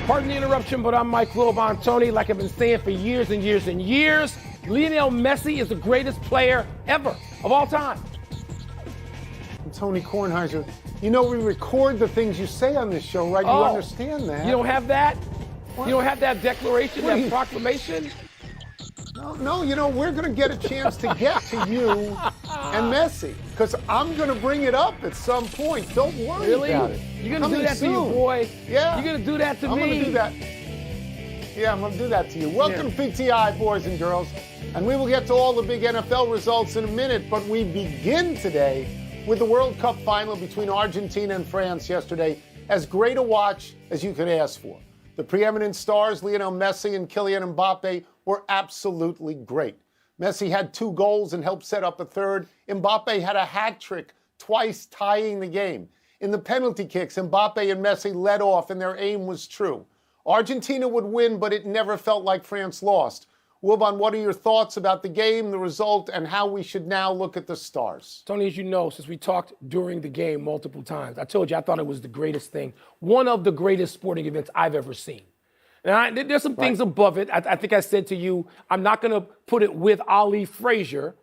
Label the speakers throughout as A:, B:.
A: Pardon the interruption, but I'm Mike Wilbon. Tony, like I've been saying for years and years and years, Lionel Messi is the greatest player ever, of all time.
B: Tony Kornheiser, you know we record the things you say on this show, right? You understand that.
A: You don't have that?
B: What?
A: You don't have that declaration, that proclamation?
B: No, you know, we're going to get a chance to get to you and Messi, because I'm going to bring it up at some point. Don't worry about it.
A: You're going to do that to you, boy?
B: Yeah.
A: You're going to do that to me?
B: I'm going to do that. Yeah, I'm going to do that to you. Welcome to PTI, boys and girls. And we will get to all the big NFL results in a minute, but we begin today with the World Cup final between Argentina and France yesterday. As great a watch as you could ask for. The preeminent stars, Lionel Messi and Kylian Mbappe, were absolutely great. Messi had 2 goals and helped set up a third. Mbappe had a hat trick, twice tying the game. In the penalty kicks, Mbappe and Messi led off and their aim was true. Argentina would win, but it never felt like France lost. Wilbon, what are your thoughts about the game, the result, and how we should now look at the stars?
A: Tony, as you know, since we talked during the game multiple times, I told you I thought it was the greatest thing, one of the greatest sporting events I've ever seen. And there's some things above it. I think I said to you, I'm not going to put it with Ali Frazier.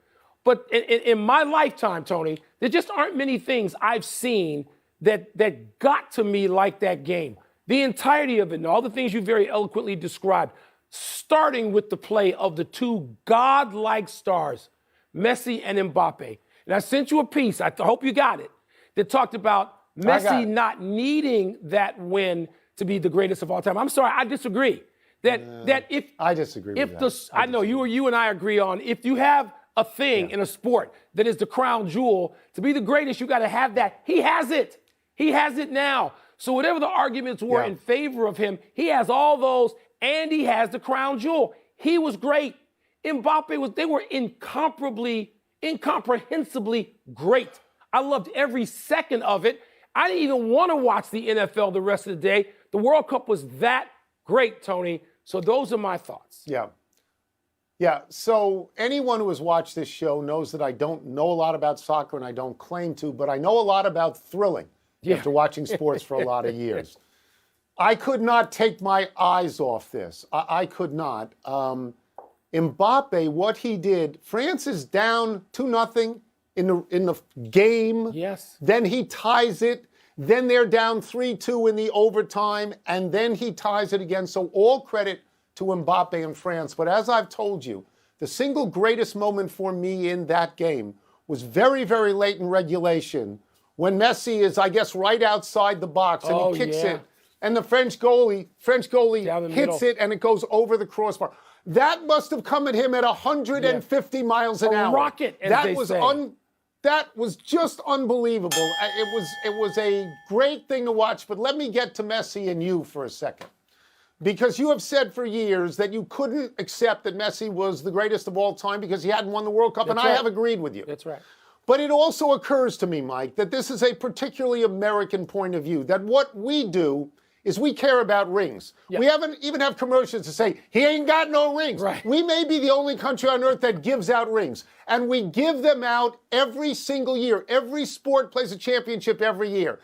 A: But in my lifetime, Tony, there just aren't many things I've seen that got to me like that game. The entirety of it and all the things you very eloquently described, starting with the play of the 2 godlike stars, Messi and Mbappe. And I sent you a piece, I hope you got it, that talked about Messi not needing that win to be the greatest of all time. I'm sorry, I disagree.
B: I disagree with that.
A: I know you and I agree on, if you have a thing in a sport that is the crown jewel, to be the greatest, you got to have that. He has it. He has it now. So whatever the arguments were in favor of him, he has all those, and he has the crown jewel. He was great. Mbappe they were incomprehensibly great. I loved every second of it. I didn't even want to watch the NFL the rest of the day. The World Cup was that great, Tony. So those are my thoughts.
B: Yeah, so anyone who has watched this show knows that I don't know a lot about soccer, and I don't claim to, but I know a lot about thrilling after watching sports for a lot of years. I could not take my eyes off this. I could not. Mbappe, what he did, France is down 2-0 in the game.
A: Yes.
B: Then he ties it. Then they're down 3-2 in the overtime, and then he ties it again. So all credit to Mbappe and France. But as I've told you, the single greatest moment for me in that game was very, very late in regulation when Messi is, I guess, right outside the box, and he kicks it. And the French goalie hits it, and it goes over the crossbar. That must have come at him at 150 miles an hour.
A: A rocket, as they say.
B: That was just unbelievable. It was a great thing to watch. But let me get to Messi and you for a second. Because you have said for years that you couldn't accept that Messi was the greatest of all time because he hadn't won the World Cup, and I have agreed with you.
A: That's right.
B: But it also occurs to me, Mike, that this is a particularly American point of view, that what we do is we care about rings. We haven't even have commercials to say, he ain't got no rings.
A: Right.
B: We may be the only country on earth that gives out rings. And we give them out every single year. Every sport plays a championship every year.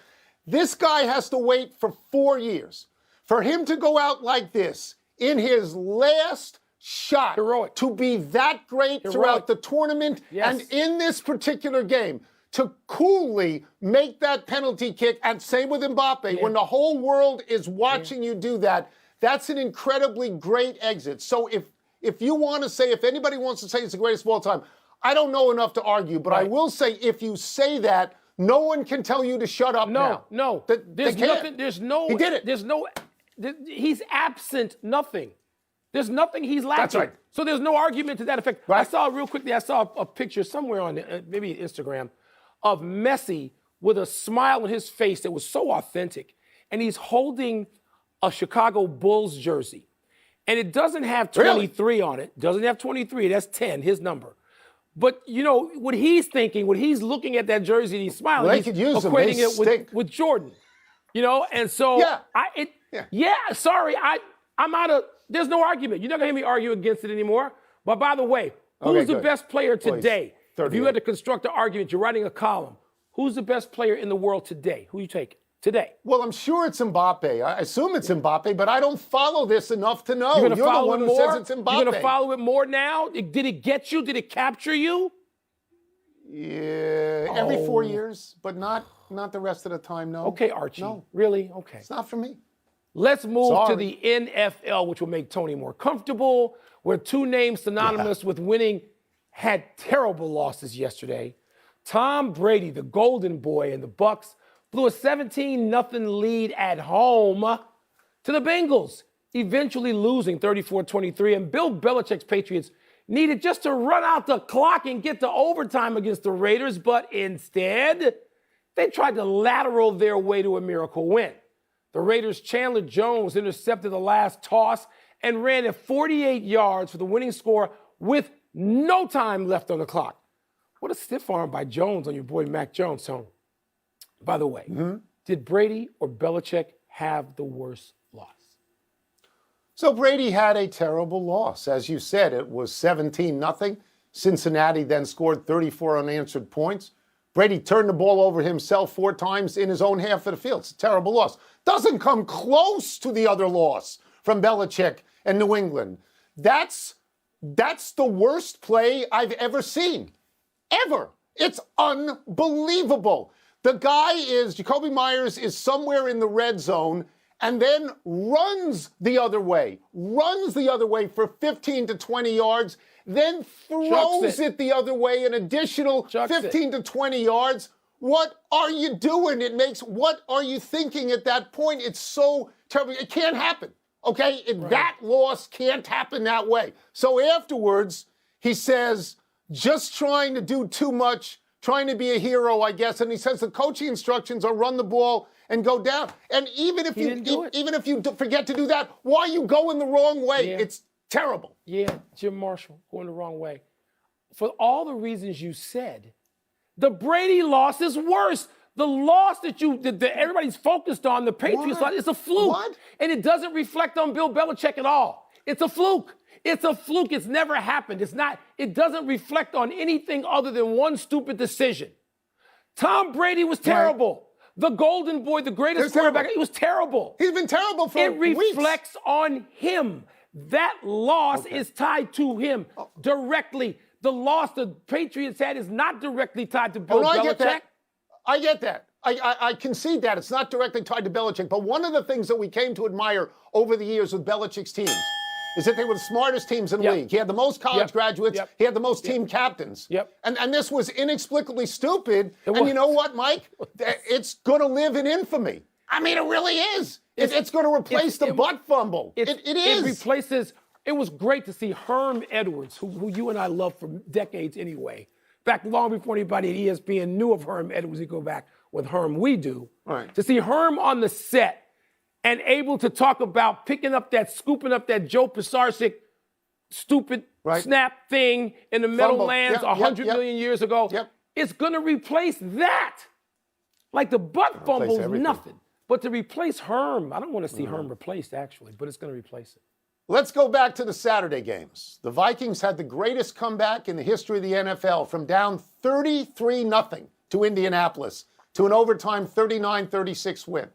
B: This guy has to wait for 4 years. For him to go out like this in his last shot, to be that great throughout the tournament and in this particular game, to coolly make that penalty kick, and same with Mbappe, when the whole world is watching you do that, that's an incredibly great exit. So if you want to say, if anybody wants to say it's the greatest of all time, I don't know enough to argue, but I will say if you say that, no one can tell you to shut up now.
A: No, there's nothing, he did it. He's absent nothing. There's nothing he's lacking.
B: That's right.
A: So there's no argument to that effect.
B: Right.
A: I saw a picture somewhere on maybe Instagram of Messi with a smile on his face that was so authentic. And he's holding a Chicago Bulls jersey. And it doesn't have 23 on it. Doesn't have 23. That's 10, his number. But, you know, what he's thinking, when he's looking at that jersey and he's smiling, he's equating it with Jordan. You know, and so I'm out of, there's no argument. You're not going to hear me argue against it anymore. But by the way, who's the best player today? If you had to construct an argument, you're writing a column. Who's the best player in the world today? Who you taking? today.
B: Well, I'm sure it's Mbappe. I assume it's Mbappe, but I don't follow this enough to know.
A: You're the
B: one
A: one
B: who says it's Mbappe.
A: You're going to follow it more now? Did it get you? Did it capture you?
B: Yeah, every 4 years, but not the rest of the time, no.
A: Okay, Archie.
B: No.
A: Really? Okay.
B: It's not for me.
A: Let's move to
B: Sorry.
A: the NFL, which will make Tony more comfortable, where two names synonymous with winning had terrible losses yesterday. Tom Brady, the golden boy, and the Bucs blew a 17-0 lead at home to the Bengals, eventually losing 34-23. And Bill Belichick's Patriots needed just to run out the clock and get to overtime against the Raiders, but instead, they tried to lateral their way to a miracle win. The Raiders' Chandler Jones intercepted the last toss and ran it 48 yards for the winning score with no time left on the clock. What a stiff arm by Jones on your boy Mac Jones, Tony. By the way, did Brady or Belichick have the worst loss?
B: So Brady had a terrible loss. As you said, it was 17-0. Cincinnati then scored 34 unanswered points. Brady turned the ball over himself 4 times in his own half of the field. It's a terrible loss. Doesn't come close to the other loss from Belichick and New England. That's the worst play I've ever seen. Ever. It's unbelievable. The guy Jacoby Myers is somewhere in the red zone and then runs the other way for 15 to 20 yards, then throws it the other way an additional 15 to 20 yards. What are you doing? What are you thinking at that point? It's so terrible. It can't happen, okay? That loss can't happen that way. So afterwards, he says, just trying to do too much, trying to be a hero, I guess. And he says the coaching instructions are run the ball and go down. And even if you forget to do that, why are you going the wrong way? Yeah. It's terrible.
A: Yeah, Jim Marshall going the wrong way. For all the reasons you said, the Brady loss is worse. The loss that everybody's focused on, the Patriots loss, is a fluke.
B: What?
A: And it doesn't reflect on Bill Belichick at all. It's a fluke. It's a fluke. It's never happened. It doesn't reflect on anything other than one stupid decision. Tom Brady was terrible. Right. The golden boy, the greatest quarterback, he was terrible.
B: He's been terrible for weeks.
A: It reflects on him. That loss is tied to him directly. The loss the Patriots had is not directly tied to Bill Belichick.
B: I get that. I concede that. It's not directly tied to Belichick. But one of the things that we came to admire over the years with Belichick's teams is that they were the smartest teams in the league. He had the most college graduates. He had the most team captains. And this was inexplicably stupid. And you know what, Mike? It's going to live in infamy. I mean, it really is. It's going to replace the butt fumble. It is.
A: It replaces. It was great to see Herm Edwards, who you and I love for decades anyway. Back long before anybody at ESPN knew of Herm Edwards. We go back with Herm, we do.
B: Right.
A: To see Herm on the set and able to talk about scooping up that Joe Pisarcik stupid snap thing in the Meadowlands 100 million years ago. It's going to replace that. Like the butt fumble is nothing. But to replace Herm, I don't want to see Herm replaced, actually, but it's going to replace it.
B: Let's go back to the Saturday games. The Vikings had the greatest comeback in the history of the NFL from down 33-0 to Indianapolis to an overtime 39-36 win.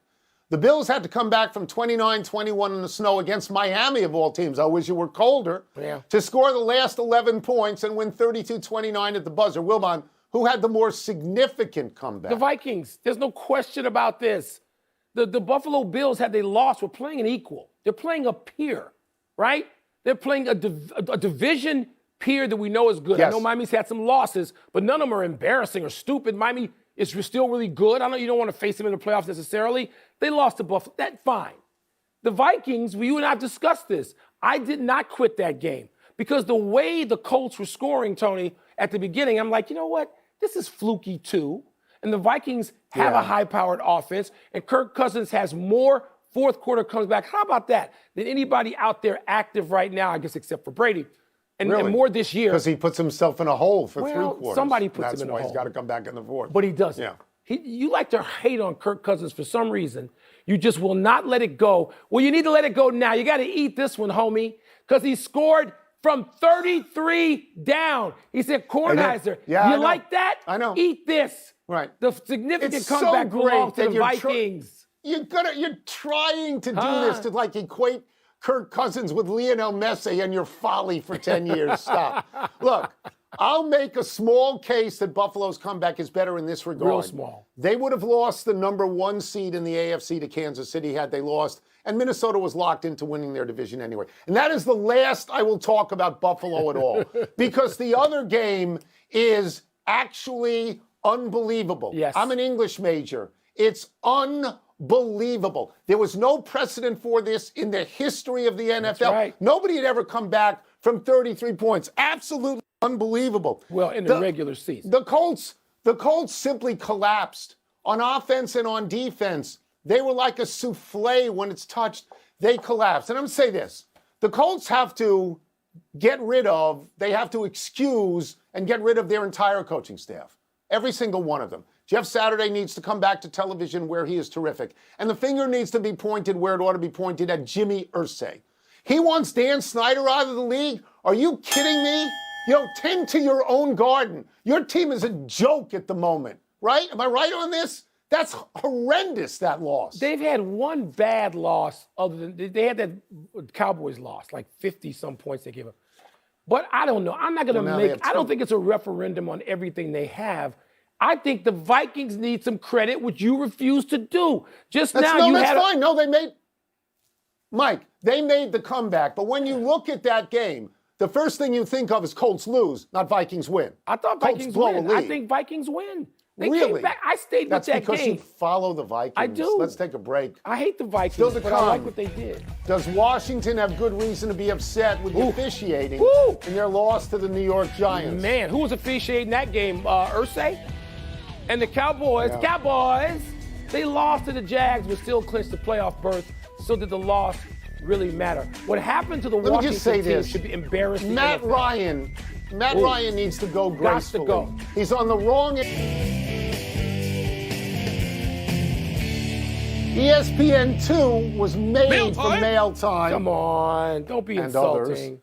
B: The Bills had to come back from 29-21 in the snow against Miami, of all teams. I wish you were colder, to score the last 11 points and win 32-29 at the buzzer. Wilbon, who had the more significant comeback?
A: The Vikings. There's no question about this. The Buffalo Bills, had they lost, were playing an equal. They're playing a peer, right? They're playing a division peer that we know is good. I know Miami's had some losses, but none of them are embarrassing or stupid. Miami is still really good. I know you don't want to face them in the playoffs necessarily. They lost to Buffalo. That's fine. The Vikings, you and I have discussed this. I did not quit that game because the way the Colts were scoring, Tony, at the beginning, I'm like, you know what? This is fluky too. And the Vikings have a high-powered offense, and Kirk Cousins has more fourth quarter comes back. How about that? Than anybody out there active right now, I guess, except for Brady. And more this year.
B: Because he puts himself in a hole for 3 quarters.
A: Somebody puts him in a hole.
B: That's why he's got to come back in the fourth.
A: But he doesn't.
B: Yeah.
A: You like to hate on Kirk Cousins for some reason. You just will not let it go. Well, you need to let it go now. You got to eat this one, homie, because he scored from 33 down. He said, Kornheiser, you like that?
B: I know.
A: Eat this.
B: Right.
A: The significant
B: it's
A: comeback
B: so great
A: belongs to
B: that
A: the Vikings.
B: you're trying to do this to like equate Kirk Cousins with Lionel Messi and your folly for 10 years. Stop. Look, I'll make a small case that Buffalo's comeback is better in this regard.
A: Real small.
B: They would have lost the number 1 seed in the AFC to Kansas City had they lost, and Minnesota was locked into winning their division anyway. And that is the last I will talk about Buffalo at all, because the other game is actually unbelievable.
A: Yes.
B: I'm an English major. It's unbelievable. There was no precedent for this in the history of the NFL.
A: That's right.
B: Nobody had ever come back from 33 points. Absolutely unbelievable.
A: Well, in the regular season.
B: The Colts simply collapsed on offense and on defense. They were like a souffle when it's touched. They collapsed. And I'm going to say this. The Colts have to they have to excuse and get rid of their entire coaching staff. Every single one of them. Jeff Saturday needs to come back to television where he is terrific. And the finger needs to be pointed where it ought to be pointed at Jimmy Irsay. He wants Dan Snyder out of the league? Are you kidding me? Tend to your own garden. Your team is a joke at the moment, right? Am I right on this? That's horrendous, that loss.
A: They've had one bad loss other than they had that Cowboys loss, like 50-some points they gave up. But I don't know. I'm not going to I don't think it's a referendum on everything they have. I think the Vikings need some credit, which you refuse to do. That's fine. No, Mike, they made the comeback. But when you look at that game, the first thing you think of is Colts lose, not Vikings win. I thought Vikings win. I think Vikings win. They
B: really?
A: Came back. I stayed with that game.
B: That's because you follow the Vikings.
A: I do.
B: Let's take a break.
A: I hate the Vikings, but I like what they did.
B: Does Washington have good reason to be upset with the officiating in their loss to the New York Giants?
A: Man, who was officiating that game? Irsay? And the Cowboys, they lost to the Jags, but still clinched the playoff berth. So did the loss really matter? What happened to the Washington team should be embarrassing.
B: Matt Ryan needs to go gracefully.
A: Got to go.
B: He's on the wrong end. ESPN 2 was made for mail time.
A: Come on, don't be insulting.
B: Others.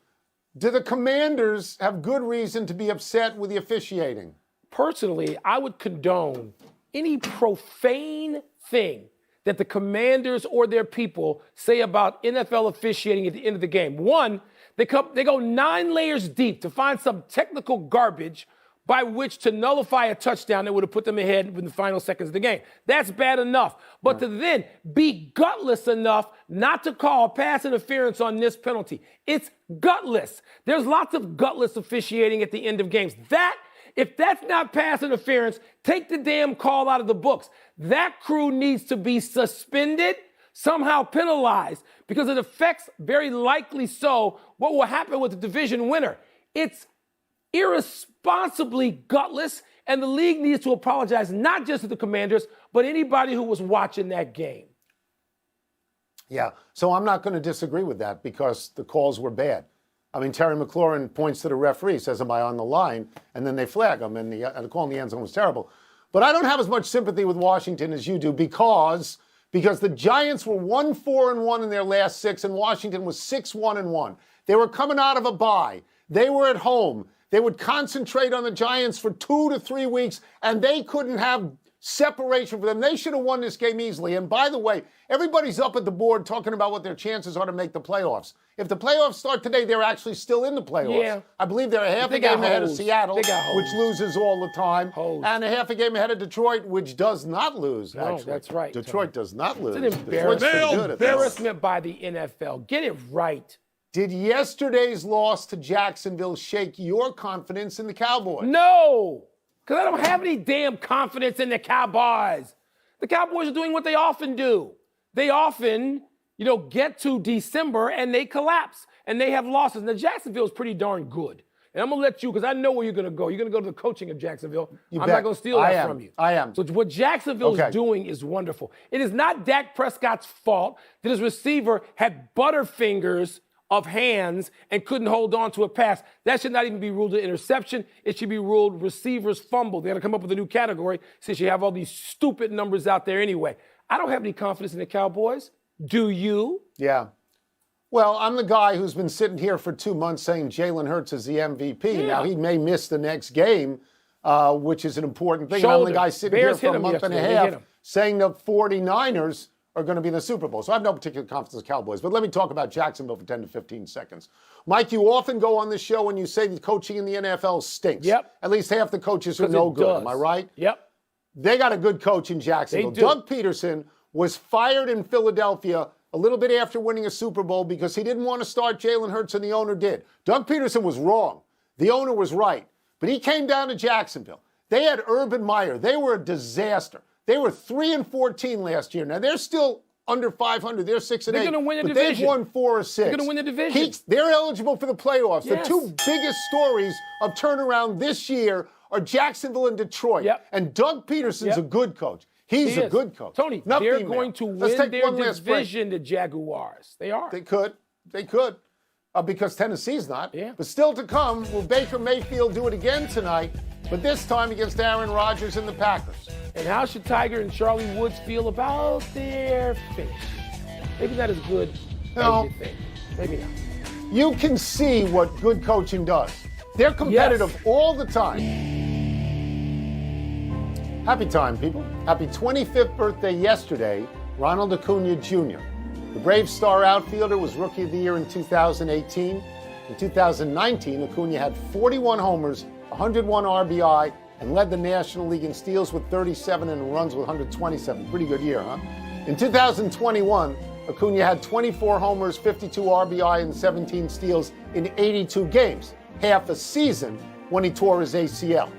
B: Do the Commanders have good reason to be upset with the officiating?
A: Personally, I would condone any profane thing that the Commanders or their people say about NFL officiating at the end of the game. One, they go 9 layers deep to find some technical garbage by which to nullify a touchdown that would have put them ahead in the final seconds of the game. That's bad enough. But to then be gutless enough not to call pass interference on this penalty. It's gutless. There's lots of gutless officiating at the end of games. If that's not pass interference, take the damn call out of the books. That crew needs to be suspended, somehow penalized, because it affects, very likely so, what will happen with the division winner. It's irresponsibly gutless, and the league needs to apologize not just to the Commanders, but anybody who was watching that game.
B: Yeah, so I'm not going to disagree with that because the calls were bad. I mean, Terry McLaurin points to the referee, says, am I on the line? And then they flag him, and the call in the end zone was terrible. But I don't have as much sympathy with Washington as you do because the Giants were 1-4-1 in their last 6, and Washington was 6-1-1. They were coming out of a bye. They were at home. They would concentrate on the Giants for 2 to 3 weeks, and they couldn't have separation for them. They should have won this game easily. And by the way, everybody's up at the board talking about what their chances are to make the playoffs. If the playoffs start today, they're actually still in the playoffs.
A: Yeah.
B: I believe they're a half a game ahead of Seattle, which loses all the time, and a half a game ahead of Detroit, which does not lose, actually.
A: That's right.
B: Detroit does not lose.
A: It's an embarrassment by the NFL. Get it right.
B: Did yesterday's loss to Jacksonville shake your confidence in the Cowboys?
A: No, because I don't have any damn confidence in the Cowboys. The Cowboys are doing what they often do. They often, get to December and they collapse and they have losses. Now, Jacksonville is pretty darn good. And I'm going to let you, because I know where you're going to go. You're going to go to the coaching of Jacksonville. I'm not going to steal that from you.
B: I am.
A: So what Jacksonville's doing is wonderful. It is not Dak Prescott's fault that his receiver had butterfingers of hands and couldn't hold on to a pass. That should not even be ruled an interception. It should be ruled receiver's fumble. They got to come up with a new category since you have all these stupid numbers out there anyway. I don't have any confidence in the Cowboys. Do you?
B: Yeah. Well, I'm the guy who's been sitting here for 2 months saying Jalen Hurts is the MVP. Yeah. Now, he may miss the next game, which is an important thing. I'm the guy sitting here for a month and a half saying the 49ers are going to be in the Super Bowl. So I have no particular confidence in the Cowboys. But let me talk about Jacksonville for 10 to 15 seconds. Mike, you often go on this show and you say the coaching in the NFL stinks.
A: Yep.
B: At least half the coaches are no good. Am I right?
A: Yep.
B: They got a good coach in Jacksonville.
A: They do.
B: Doug Peterson was fired in Philadelphia a little bit after winning a Super Bowl because he didn't want to start Jalen Hurts, and the owner did. Doug Peterson was wrong. The owner was right. But he came down to Jacksonville. They had Urban Meyer. They were a disaster. They were 3-14 last year. Now, they're still under 500. They're 6-8.
A: They're going to win the
B: but
A: division.
B: They've won 4 or 6.
A: They're going to win the division.
B: They're eligible for the playoffs.
A: Yes.
B: The two biggest stories of turnaround this year are Jacksonville and Detroit.
A: Yep.
B: And Doug Peterson's a good coach. He's a good coach.
A: Tony,
B: Nothing
A: they're
B: there.
A: going to
B: Let's
A: win
B: take
A: their
B: one last break.
A: division, the Jaguars. They are.
B: They could. Because Tennessee's not.
A: Yeah.
B: But still to come, will Baker Mayfield do it again tonight? But this time against Aaron Rodgers and the Packers.
A: And how should Tiger and Charlie Woods feel about their finish? Maybe not as good as you think. Maybe not.
B: You can see what good coaching does. They're competitive all the time. Happy time, people. Happy 25th birthday yesterday, Ronald Acuna Jr. The Braves star outfielder was Rookie of the Year in 2018. In 2019, Acuna had 41 homers, 101 RBI, and led the National League in steals with 37 and runs with 127. Pretty good year, huh? In 2021, Acuna had 24 homers, 52 RBI, and 17 steals in 82 games, half a season when he tore his ACL.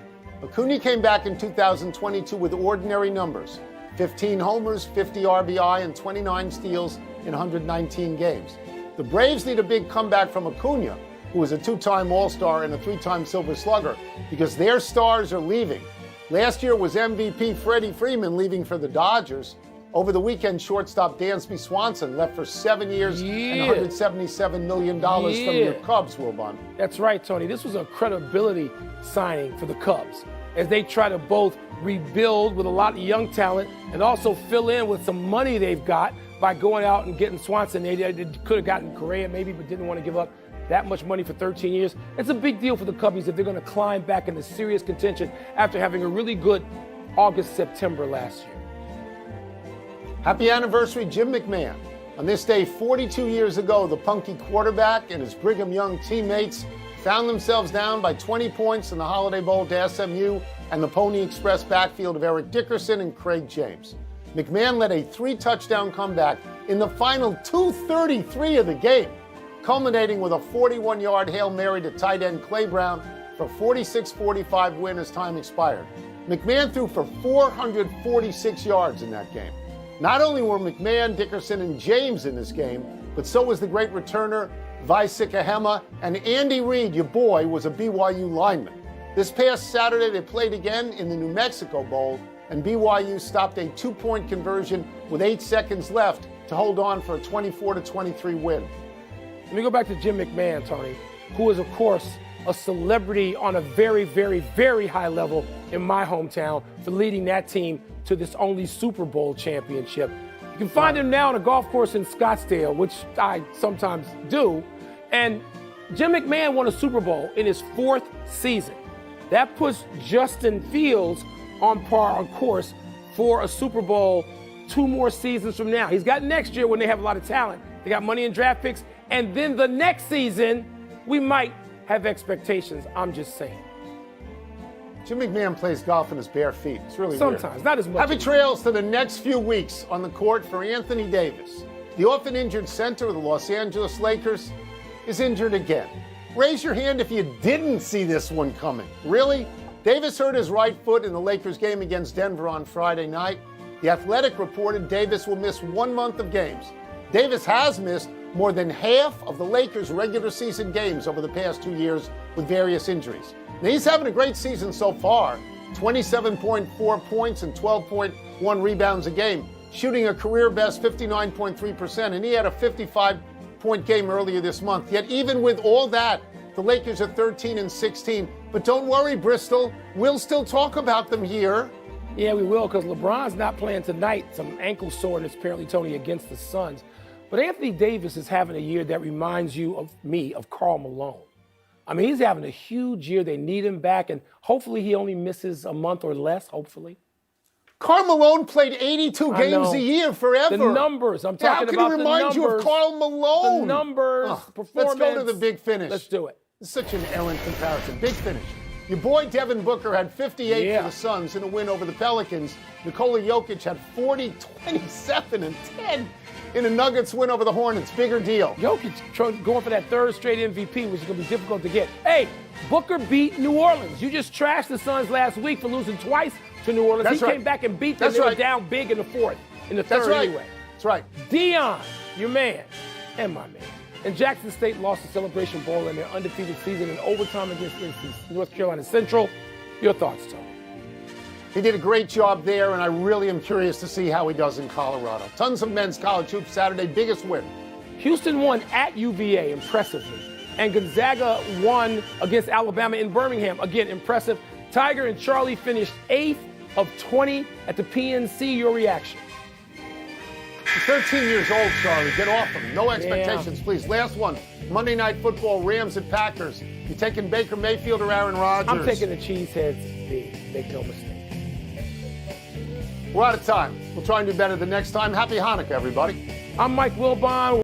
B: Acuna came back in 2022 with ordinary numbers, 15 homers, 50 RBI, and 29 steals in 119 games. The Braves need a big comeback from Acuna, who was a 2-time All-Star and a 3-time Silver Slugger, because their stars are leaving. Last year was MVP Freddie Freeman leaving for the Dodgers. Over the weekend, shortstop Dansby Swanson left for 7 years and $177 million from your Cubs, Wilbon.
A: That's right, Tony. This was a credibility signing for the Cubs as they try to both rebuild with a lot of young talent and also fill in with some money they've got by going out and getting Swanson. They could have gotten Correa maybe, but didn't want to give up that much money for 13 years. It's a big deal for the Cubbies if they're going to climb back into serious contention after having a really good August, September last year.
B: Happy anniversary, Jim McMahon. On this day 42 years ago, the punky quarterback and his Brigham Young teammates found themselves down by 20 points in the Holiday Bowl to SMU and the Pony Express backfield of Eric Dickerson and Craig James. McMahon led a 3-touchdown comeback in the final 2:33 of the game, culminating with a 41-yard Hail Mary to tight end Clay Brown for a 46-45 win as time expired. McMahon threw for 446 yards in that game. Not only were McMahon, Dickerson, and James in this game, but so was the great returner Visikahema, and Andy Reid, your boy, was a BYU lineman. This past Saturday, they played again in the New Mexico Bowl, and BYU stopped a 2-point conversion with 8 seconds left to hold on for a 24-23 win.
A: Let me go back to Jim McMahon, Tony, who is, of course, a celebrity on a very, very, very high level in my hometown for leading that team to this only Super Bowl championship. You can find him now on a golf course in Scottsdale, which I sometimes do. And Jim McMahon won a Super Bowl in his 4th season. That puts Justin Fields on course for a Super Bowl 2 more seasons from now. He's got next year when they have a lot of talent. They got money in draft picks. And then the next season, we might have expectations. I'm just saying.
B: Jim McMahon plays golf in his bare feet. It's really
A: Sometimes,
B: weird.
A: not as much.
B: Happy trails to the next few weeks on the court for Anthony Davis. The often injured center of the Los Angeles Lakers is injured again. Raise your hand if you didn't see this one coming. Really? Davis hurt his right foot in the Lakers game against Denver on Friday night. The Athletic reported Davis will miss 1 month of games. Davis has missed more than half of the Lakers' regular season games over the past 2 years with various injuries. Now, he's having a great season so far, 27.4 points and 12.1 rebounds a game, shooting a career-best 59.3%, and he had a 55-point game earlier this month. Yet even with all that, the Lakers are 13-16. But don't worry, Bristol, we'll still talk about them here.
A: Yeah, we will, because LeBron's not playing tonight. Some ankle soreness, apparently, Tony, against the Suns. But Anthony Davis is having a year that reminds you of me, of Karl Malone. I mean, he's having a huge year. They need him back, and hopefully he only misses a month or less, hopefully.
B: Karl Malone played 82
A: I
B: games
A: know.
B: a year forever.
A: The numbers. I'm talking
B: How can
A: about
B: he
A: the
B: remind
A: numbers.
B: you of Karl Malone?
A: The numbers, performance.
B: Let's go to the big finish.
A: Let's do it.
B: It's such an errant comparison. Big finish. Your boy Devin Booker had 58 for the Suns in a win over the Pelicans. Nikola Jokic had 40, 27, and 10 in a Nuggets win over the Hornets. Bigger deal.
A: Jokic going for that third straight MVP, which is going to be difficult to get. Hey, Booker beat New Orleans. You just trashed the Suns last week for losing twice to New Orleans.
B: That's
A: he
B: right.
A: came back and beat them.
B: That's
A: They
B: right.
A: were down big in the fourth, in the
B: That's
A: third
B: right.
A: anyway.
B: That's right.
A: Dion, your man, and my man. And Jackson State lost the Celebration Bowl in their undefeated season in overtime against North Carolina Central. Your thoughts, Tony?
B: He did a great job there, and I really am curious to see how he does in Colorado. Tons of men's college hoops Saturday. Biggest win.
A: Houston won at UVA impressively. And Gonzaga won against Alabama in Birmingham. Again, impressive. Tiger and Charlie finished 8th of 20 at the PNC. Your reaction?
B: You're 13 years old, Charlie. Get off him. No expectations, please. Last one. Monday Night Football, Rams at Packers. You taking Baker Mayfield or Aaron Rodgers?
A: I'm taking the Cheeseheads big. Make no mistake.
B: We're out of time. We'll try and do better the next time. Happy Hanukkah, everybody.
A: I'm Mike Wilbon.